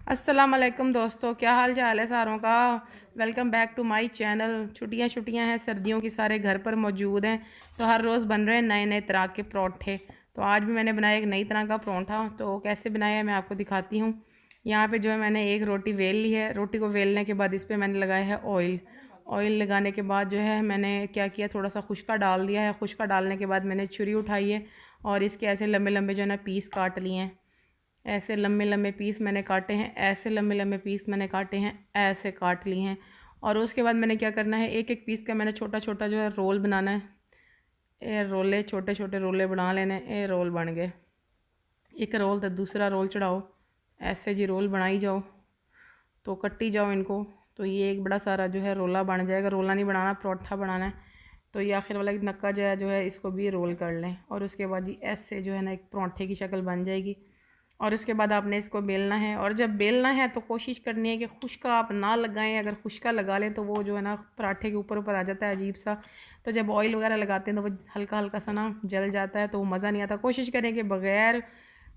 अस्सलाम वालेकुम दोस्तों, क्या हाल चाल है सारों का। Welcome back to my channel. छुट्टियां हैं, सर्दियों की, सारे घर पर मौजूद हैं, तो हर रोज़ बन रहे हैं नए नए तरह के परोठे। तो आज भी मैंने बनाया एक नई तरह का परोठा। तो कैसे बनाया है मैं आपको दिखाती हूँ। यहाँ पे जो है मैंने एक रोटी वेल ली है। रोटी को वेलने के बाद इस पर मैंने लगाया है ऑयल। ऑयल लगाने के बाद जो है मैंने क्या किया, थोड़ा सा खुश्का डाल दिया है। खुश्का डालने के बाद मैंने छुरी उठाई है और इसके ऐसे लंबे लंबे जो है ना पीस काट लिए हैं। ऐसे लंबे लंबे पीस मैंने काटे हैं, ऐसे लंबे लंबे पीस मैंने काटे हैं, ऐसे काट लिए हैं। और उसके बाद मैंने क्या करना है, एक एक पीस का मैंने छोटा छोटा जो है रोल बनाना है। ये रोले, छोटे छोटे रोले बना लेने। ये रोल बन गए। एक रोल तो दूसरा रोल चढ़ाओ, ऐसे जी रोल बनाई जाओ, तो कट्टी जाओ इनको। तो ये एक बड़ा सारा जो है रोला बन जाएगा। रोला नहीं बनाना, परोठा बनाना है। तो ये आखिर वाला नक्का जो है इसको भी रोल कर लें। और उसके बाद ये ऐसे जो है ना एक परोठे की शक्ल बन जाएगी। और उसके बाद आपने इसको बेलना है। और जब बेलना है तो कोशिश करनी है कि खुश्का आप ना लगाएं। अगर खुश्का लगा लें तो वो जो है ना पराठे के ऊपर ऊपर आ जाता है अजीब सा। तो जब ऑयल वगैरह लगाते हैं तो वो हल्का हल्का सा ना जल जाता है, तो वो मज़ा नहीं आता। कोशिश करें कि बग़ैर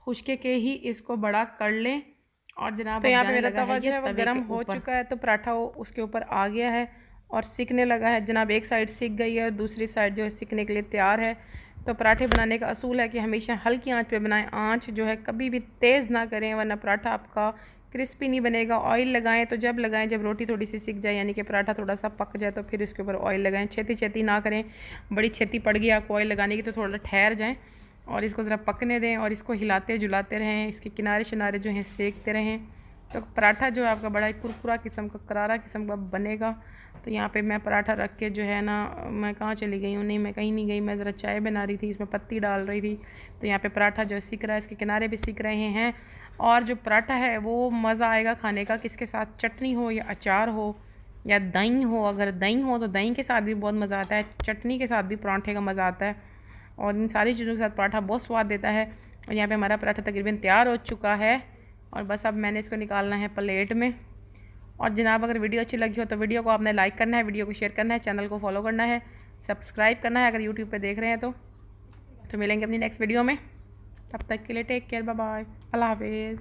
खुश्के के ही इसको बड़ा कर लें। और जनाब, तो यहाँ पे मेरा तवा जो है वो गर्म हो चुका है, तो पराठा वो उसके ऊपर आ गया है और सिकने लगा है। जनाब, एक साइड सिक गई है और दूसरी साइड जो है सिकने के लिए तैयार है। तो पराठे बनाने का असूल है कि हमेशा हल्की आंच पे बनाएं। आंच जो है कभी भी तेज़ ना करें, वरना पराठा आपका क्रिस्पी नहीं बनेगा। ऑयल लगाएं तो जब लगाएं जब रोटी थोड़ी सी सिक जाए, यानी कि पराठा थोड़ा सा पक जाए, तो फिर इसके ऊपर ऑयल लगाएं। छेती छेती ना करें। बड़ी छेती पड़ गई आपको ऑयल लगाने की तो थोड़ा ठहर जाएँ और इसको ज़रा पकने दें और इसको हिलाते जुलाते रहें। इसके किनारे शिनारे जो हैं सेकते रहें। तो पराठा जो है आपका बड़ा ही कुरकुरा किस्म का, करारा किस्म का बनेगा। तो यहाँ पे मैं पराठा रख के जो है ना, मैं कहाँ चली गई हूँ? नहीं, मैं कहीं नहीं गई। मैं ज़रा चाय बना रही थी, इसमें पत्ती डाल रही थी। तो यहाँ पे पराठा जो है सिक रहा है, इसके किनारे भी सिक रहे हैं। और जो पराठा है वो मज़ा आएगा खाने का, किसके साथ, चटनी हो या अचार हो या दही हो। अगर दही हो तो दही के साथ भी बहुत मज़ा आता है, चटनी के साथ भी पराठे का मज़ा आता है। और इन सारी चीज़ों के साथ पराठा बहुत स्वाद देता है। और यहाँ पे हमारा पराठा तकरीबन तैयार हो चुका है और बस अब मैंने इसको निकालना है प्लेट में। और जनाब, अगर वीडियो अच्छी लगी हो तो वीडियो को आपने लाइक करना है, वीडियो को शेयर करना है, चैनल को फॉलो करना है, सब्सक्राइब करना है अगर यूट्यूब पे देख रहे हैं तो मिलेंगे अपनी नेक्स्ट वीडियो में। तब तक के लिए टेक केयर, बाय बाय, अल्लाह हाफिज़।